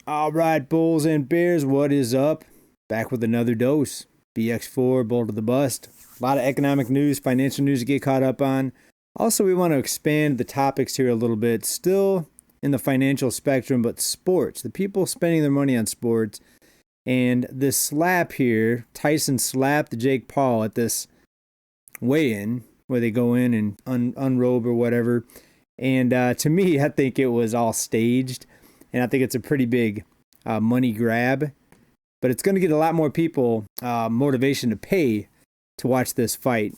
All right, Bulls and Bears, what is up? Back with another dose. BX4, Bold to the Bust. A lot of economic news, financial news to get caught up on. Also, we want to expand the topics here a little bit. Still in the financial spectrum, but sports. The people spending their money on sports. And this slap here, Tyson slapped Jake Paul at this weigh-in, where they go in and unrobe or whatever. And to me, I think it was all staged. And I think it's a pretty big money grab. But it's going to get a lot more people motivation to pay to watch this fight,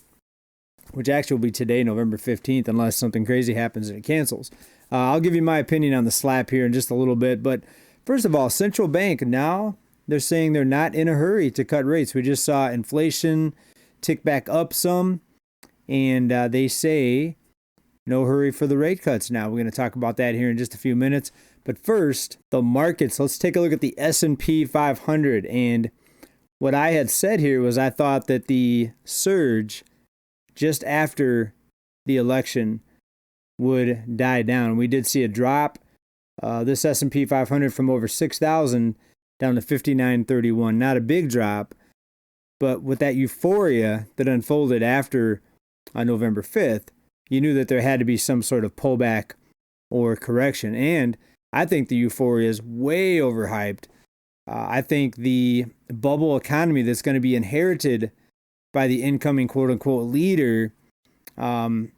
which actually will be today, November 15th, unless something crazy happens and it cancels. I'll give you my opinion on the slap here in just a little bit. But first of all, central bank, now they're saying they're not in a hurry to cut rates. We just saw inflation tick back up some. And they say no hurry for the rate cuts now. We're going to talk about that here in just a few minutes. But first, the markets. Let's take a look at the S&P 500. And what I had said here was I thought that the surge just after the election would die down. We did see a drop. This S&P 500 from over 6,000 down to 59.31. Not a big drop, but with that euphoria that unfolded after November 5th, you knew that there had to be some sort of pullback or correction. And I think the euphoria is way overhyped. I think the bubble economy that's going to be inherited by the incoming quote-unquote leader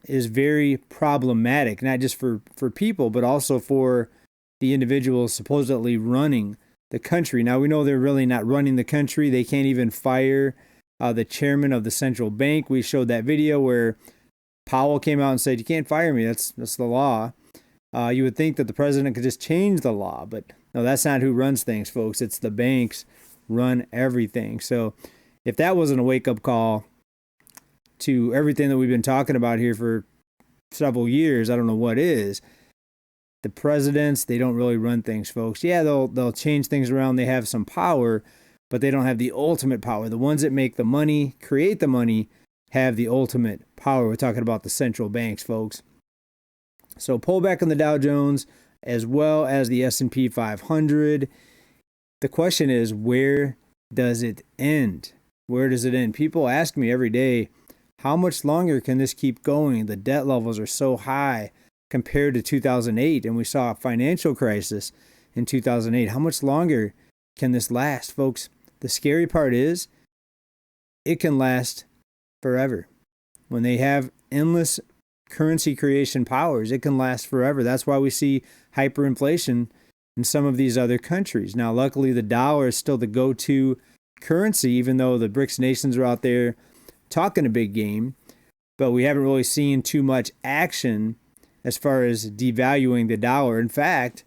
is very problematic, not just for people, but also for the individuals supposedly running the country. Now, we know they're really not running the country. They can't even fire the chairman of the central bank. We showed that video where Powell came out and said, you can't fire me. That's the law. You would think that the president could just change the law, but no, that's not who runs things, folks. It's the banks run everything. So if that wasn't a wake-up call to everything that we've been talking about here for several years, I don't know what is. The presidents, they don't really run things, folks. Yeah, they'll change things around. They have some power, but they don't have the ultimate power. The ones that make the money, create the money, have the ultimate power. We're talking about the central banks, folks. So pullback on the Dow Jones as well as the S&P 500. The question is, where does it end? Where does it end? People ask me every day, how much longer can this keep going? The debt levels are so high compared to 2008, and we saw a financial crisis in 2008. How much longer can this last, folks? The scary part is it can last forever. When they have endless currency creation powers, it can last forever. That's why we see hyperinflation in some of these other countries. Now, luckily, the dollar is still the go-to currency, even though the BRICS nations are out there talking a big game. But we haven't really seen too much action as far as devaluing the dollar. In fact,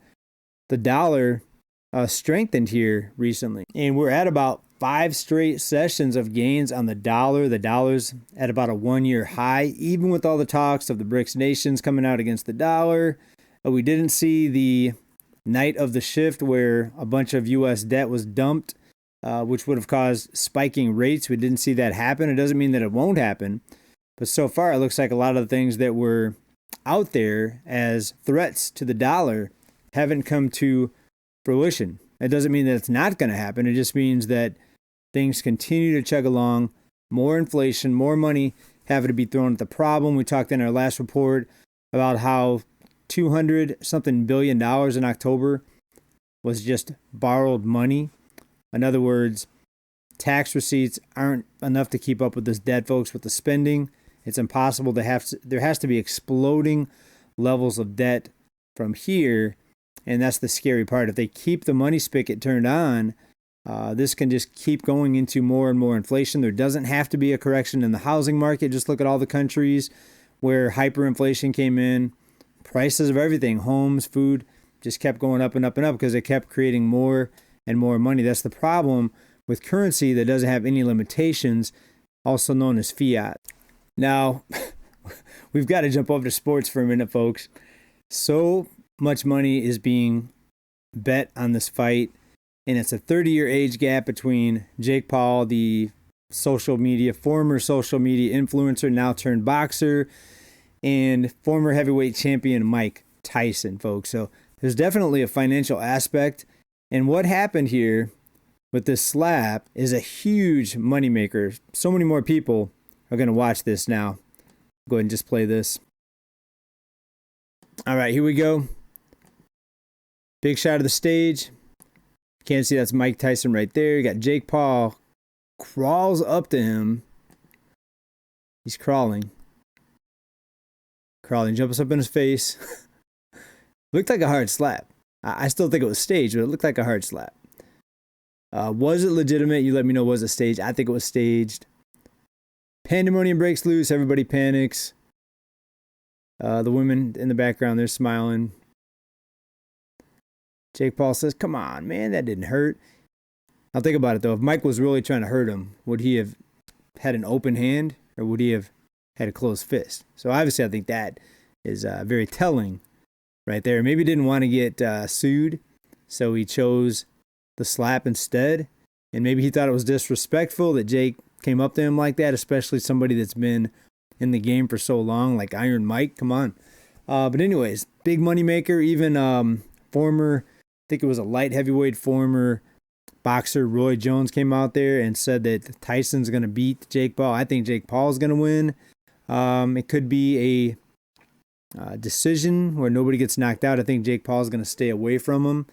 the dollar strengthened here recently. And we're at about 5 straight sessions of gains on the dollar. The dollar's at about a 1-year high, even with all the talks of the BRICS nations coming out against the dollar. We didn't see the night of the shift where a bunch of U.S. debt was dumped, which would have caused spiking rates. We didn't see that happen. It doesn't mean that it won't happen. But so far, it looks like a lot of the things that were out there as threats to the dollar haven't come to fruition. It doesn't mean that it's not going to happen. It just means that things continue to chug along, more inflation, more money having to be thrown at the problem. We talked in our last report about how $200-something billion in October was just borrowed money. In other words, tax receipts aren't enough to keep up with this debt, folks, with the spending. It's impossible there has to be exploding levels of debt from here. And that's the scary part. If they keep the money spigot turned on, this can just keep going into more and more inflation. There doesn't have to be a correction in the housing market. Just look at all the countries where hyperinflation came in. Prices of everything, homes, food, just kept going up and up and up because it kept creating more and more money. That's the problem with currency that doesn't have any limitations, also known as fiat. Now, we've got to jump over to sports for a minute, folks. So much money is being bet on this fight, and it's a 30-year age gap between Jake Paul, the former social media influencer, now turned boxer, and former heavyweight champion Mike Tyson, folks. So there's definitely a financial aspect And what happened here with this slap is a huge moneymaker. So many more people are going to watch this now. Go ahead and just play this. All right, here we go. Big shot of the stage. Can't see, that's Mike Tyson right there. You got Jake Paul crawls up to him. He's crawling. Jumps up in his face. Looked like a hard slap. I still think it was staged, but it looked like a hard slap. Was it legitimate? You let me know, was it staged? I think it was staged. Pandemonium breaks loose. Everybody panics. The women in the background, they're smiling. Jake Paul says, come on, man, that didn't hurt. Now think about it, though. If Mike was really trying to hurt him, would he have had an open hand or would he have had a closed fist? So obviously I think that is very telling right there. Maybe he didn't want to get sued, so he chose the slap instead. And maybe he thought it was disrespectful that Jake came up to him like that, especially somebody that's been in the game for so long, like Iron Mike. Come on. But anyways, big money maker. Even former, I think it was a light heavyweight former boxer, Roy Jones, came out there and said that Tyson's going to beat Jake Paul. I think Jake Paul's going to win. It could be a decision where nobody gets knocked out. I think Jake Paul's going to stay away from him.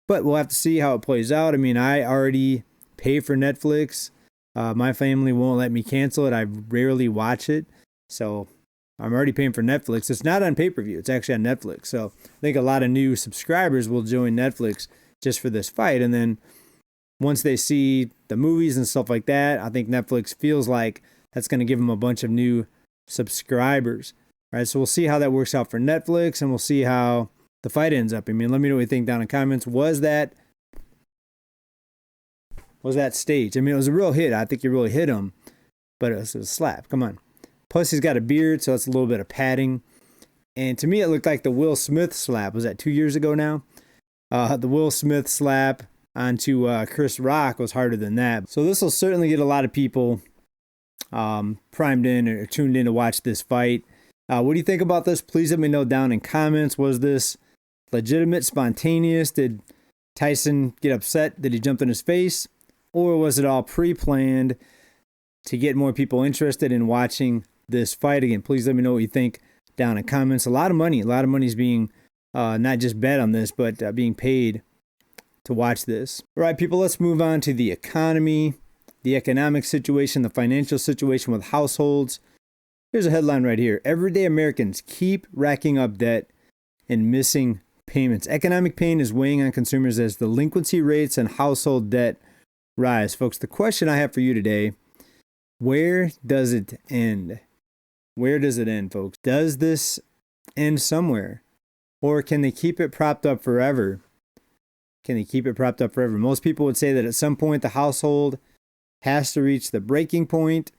But we'll have to see how it plays out. I mean, I already pay for Netflix. My family won't let me cancel it. I rarely watch it. So I'm already paying for Netflix. It's not on pay-per-view. It's actually on Netflix. So I think a lot of new subscribers will join Netflix just for this fight. And then once they see the movies and stuff like that, I think Netflix feels like that's going to give them a bunch of new subscribers. All right, so we'll see how that works out for Netflix, and we'll see how the fight ends up. I mean, let me know what you think down in the comments. Was that staged? I mean, it was a real hit. I think you really hit him, but it was a slap. Come on. Plus, he's got a beard, so that's a little bit of padding. And to me, it looked like the Will Smith slap. Was that 2 years ago now? The Will Smith slap onto Chris Rock was harder than that. So this will certainly get a lot of people primed in or tuned in to watch this fight. What do you think about this? Please let me know down in comments. Was this legitimate, spontaneous? Did Tyson get upset that he jumped in his face? Or was it all pre-planned to get more people interested in watching this fight? Again, please let me know what you think down in comments. A lot of money is being not just bet on this, but being paid to watch this. All right, people, let's move on to the economy, the economic situation, the financial situation with households. Here's a headline right here. Everyday Americans keep racking up debt and missing payments. Economic pain is weighing on consumers as delinquency rates and household debt rise. Folks, the question I have for you today, where does it end? Where does it end, folks? Does this end somewhere? Or can they keep it propped up forever? Can they keep it propped up forever? Most people would say that at some point the household has to reach the breaking point.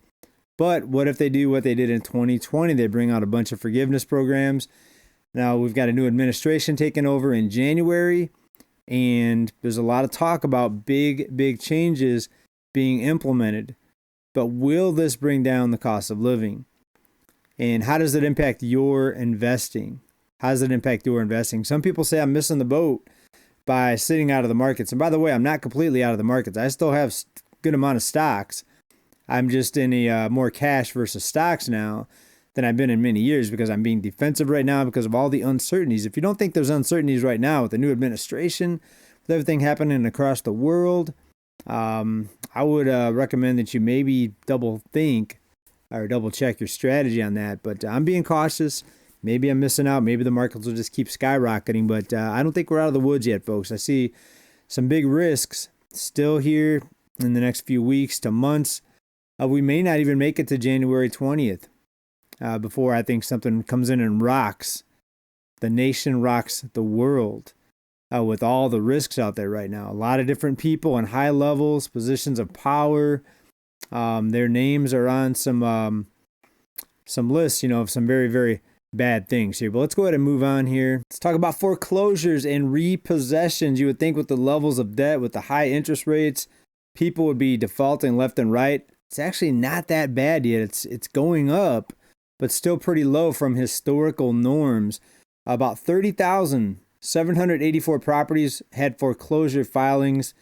But what if they do what they did in 2020? They bring out a bunch of forgiveness programs. Now we've got a new administration taking over in January, and there's a lot of talk about big changes being implemented. But will this bring down the cost of living? And how does it impact your investing? How does it impact your investing? Some people say I'm missing the boat by sitting out of the markets. And by the way, I'm not completely out of the markets. I still have a good amount of stocks. I'm just in a more cash versus stocks now than I've been in many years because I'm being defensive right now because of all the uncertainties. If you don't think there's uncertainties right now with the new administration, with everything happening across the world, I would recommend that you maybe double think or double check your strategy on that. But I'm being cautious. Maybe I'm missing out. Maybe the markets will just keep skyrocketing. But I don't think we're out of the woods yet, folks. I see some big risks still here in the next few weeks to months. We may not even make it to January 20th before I think something comes in and rocks. The nation rocks the world with all the risks out there right now. A lot of different people in high levels, positions of power. Their names are on some lists, of some very, very bad things here. But let's go ahead and move on here. Let's talk about foreclosures and repossessions. You would think with the levels of debt, with the high interest rates, people would be defaulting left and right. It's actually not that bad yet. It's going up, but still pretty low from historical norms. About 30,000 784 properties had foreclosure filings,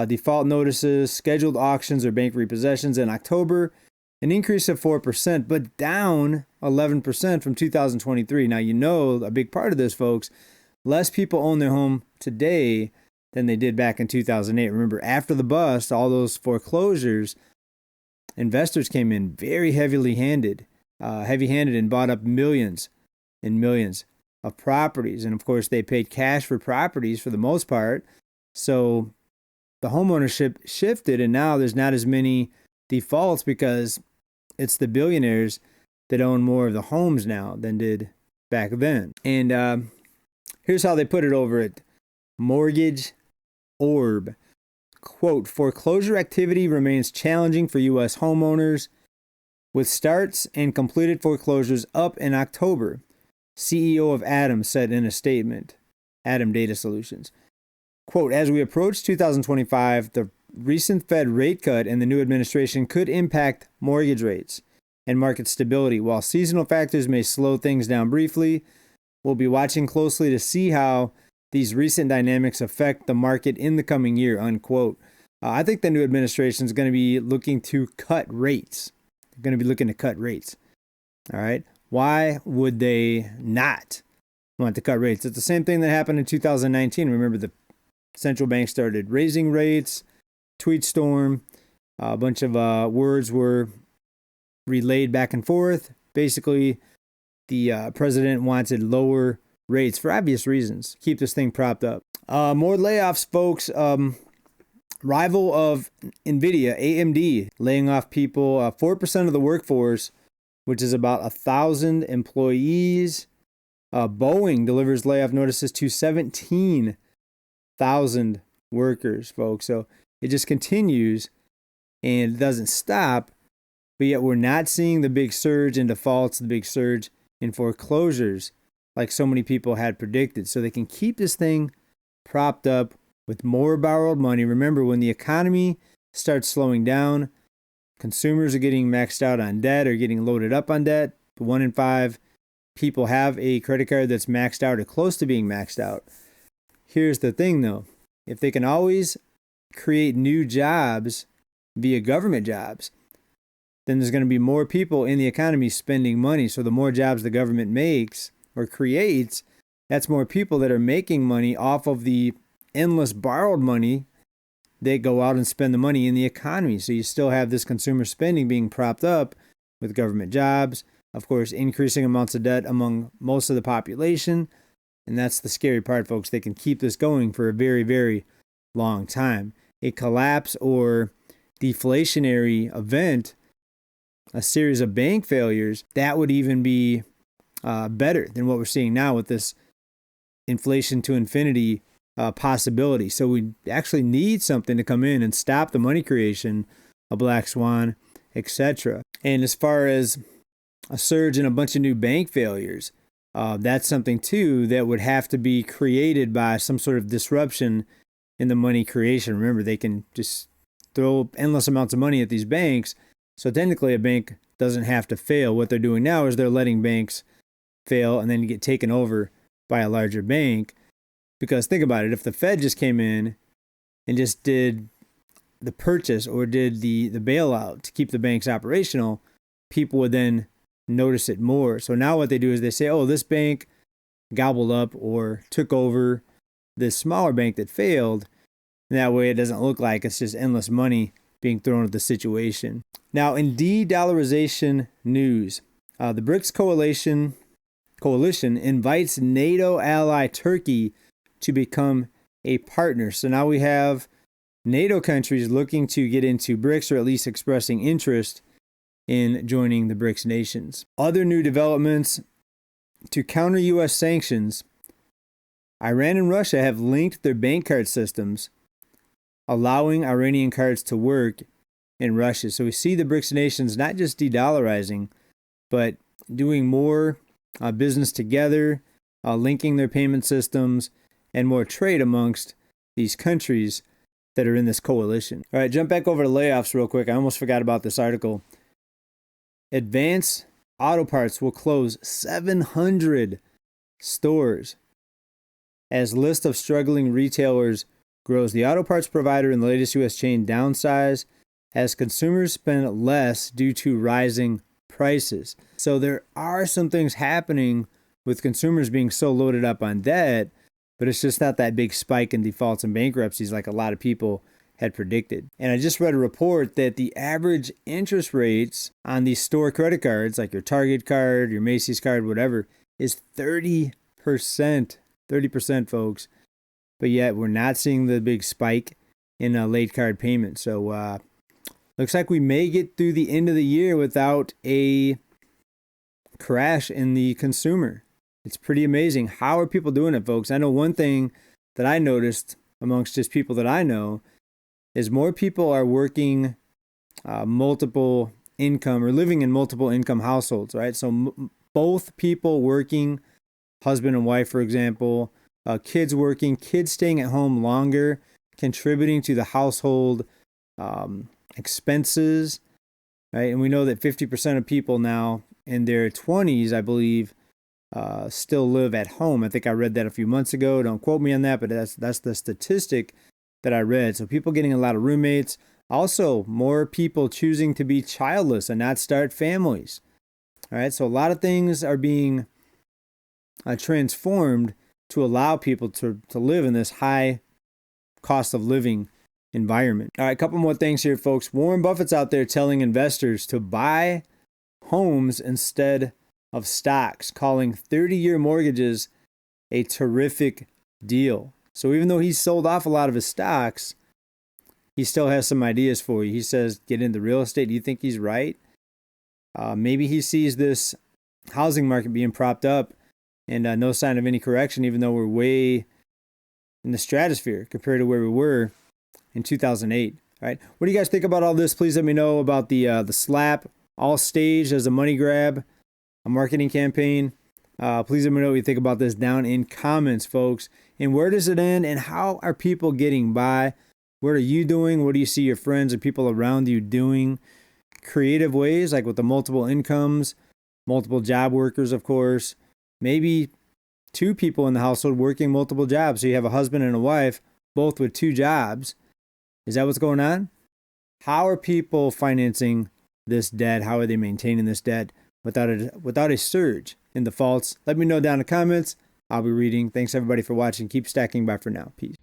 default notices, scheduled auctions, or bank repossessions in October, an increase of 4%, but down 11% from 2023. Now, you know, a big part of this, folks, less people own their home today than they did back in 2008. Remember, after the bust, all those foreclosures, investors came in very heavy-handed and bought up millions and millions of properties. And of course, they paid cash for properties for the most part. So the homeownership shifted, and now there's not as many defaults because it's the billionaires that own more of the homes now than did back then. And here's how they put it over at Mortgage Orb. Quote, foreclosure activity remains challenging for U.S. homeowners, with starts and completed foreclosures up in October, CEO of Adam said in a statement, Adam Data Solutions. Quote, as we approach 2025, the recent Fed rate cut and the new administration could impact mortgage rates and market stability. While seasonal factors may slow things down briefly, we'll be watching closely to see how these recent dynamics affect the market in the coming year, unquote. I think the new administration is going to be looking to cut rates. They're going to be looking to cut rates. All right. Why would they not want to cut rates? It's the same thing that happened in 2019. Remember, the central bank started raising rates, tweet storm, a bunch of words were relayed back and forth. Basically, the president wanted lower rates for obvious reasons. Keep this thing propped up. More layoffs, folks. Rival of NVIDIA, AMD, laying off people, 4% of the workforce, which is about 1,000 employees. Boeing delivers layoff notices to 17,000 workers, folks. So it just continues and it doesn't stop. But yet we're not seeing the big surge in defaults, the big surge in foreclosures like so many people had predicted. So they can keep this thing propped up with more borrowed money. Remember, when the economy starts slowing down, consumers are getting maxed out on debt or getting loaded up on debt. 1 in 5 people have a credit card that's maxed out or close to being maxed out. Here's the thing, though. If they can always create new jobs via government jobs, then there's going to be more people in the economy spending money. So the more jobs the government makes or creates, that's more people that are making money off of the endless borrowed money. They go out and spend the money in the economy. So you still have this consumer spending being propped up with government jobs, of course, increasing amounts of debt among most of the population. And that's the scary part, folks. They can keep this going for a very, very long time. A collapse or deflationary event, a series of bank failures, that would even be better than what we're seeing now with this inflation to infinity possibility. So we actually need something to come in and stop the money creation, a black swan, etc. And as far as a surge in a bunch of new bank failures, that's something too that would have to be created by some sort of disruption in the money creation. Remember, they can just throw endless amounts of money at these banks. So technically a bank doesn't have to fail. What they're doing now is they're letting banks fail and then get taken over by a larger bank. Because think about it, if the Fed just came in and just did the purchase or did the bailout to keep the banks operational, people would then notice it more. So now what they do is they say, oh, this bank gobbled up or took over this smaller bank that failed. And that way it doesn't look like it's just endless money being thrown at the situation. Now, in de-dollarization news, the BRICS coalition invites NATO ally Turkey to become a partner. So now we have NATO countries looking to get into BRICS, or at least expressing interest in joining the BRICS nations. Other new developments to counter U.S. sanctions. Iran and Russia have linked their bank card systems, allowing Iranian cards to work in Russia. So we see the BRICS nations not just de-dollarizing, but doing more business together, linking their payment systems, and more trade amongst these countries that are in this coalition. All right, jump back over to layoffs real quick. I almost forgot about this article. Advance Auto Parts will close 700 stores. as list of struggling retailers grows. The auto parts provider in the latest U.S. chain downsized as consumers spend less due to rising prices. So there are some things happening with consumers being so loaded up on debt, but it's just not that big spike in defaults and bankruptcies like a lot of people had predicted. And I just read a report that the average interest rates on these store credit cards, like your Target card, your Macy's card, whatever, is 30%. 30%, folks. But yet we're not seeing the big spike in a late card payment. So looks like we may get through the end of the year without a crash in the consumer. It's pretty amazing. How are people doing it, folks? I know one thing that I noticed amongst just people that I know is more people are working multiple income or living in multiple income households, right? So both people working, husband and wife, for example, kids working, kids staying at home longer, contributing to the household expenses, right? And we know that 50% of people now in their 20s, I believe, still live at home. I think I read that a few months ago. Don't quote me on that, but that's the statistic that I read. So people getting a lot of roommates. Also, more people choosing to be childless and not start families. All right, so a lot of things are being transformed to allow people to live in this high cost of living environment. All right, a couple more things here, folks. Warren Buffett's out there telling investors to buy homes instead of stocks, calling 30-year mortgages a terrific deal. So even though he's sold off a lot of his stocks, he still has some ideas for you. He says, get into real estate. Do you think he's right? Maybe he sees this housing market being propped up and no sign of any correction, even though we're way in the stratosphere compared to where we were in 2008. All right. What do you guys think about all this? Please let me know about the slap, all staged as a money grab, a marketing campaign. Please let me know what you think about this down in comments, folks. And where does it end? And how are people getting by? What are you doing? What do you see your friends and people around you doing? Creative ways, like with the multiple incomes, multiple job workers, of course. Maybe two people in the household working multiple jobs. So you have a husband and a wife, both with two jobs. Is that what's going on? How are people financing this debt? How are they maintaining this debt without a surge in defaults? Let me know down in the comments. I'll be reading. Thanks everybody for watching. Keep stacking. Bye for now. Peace.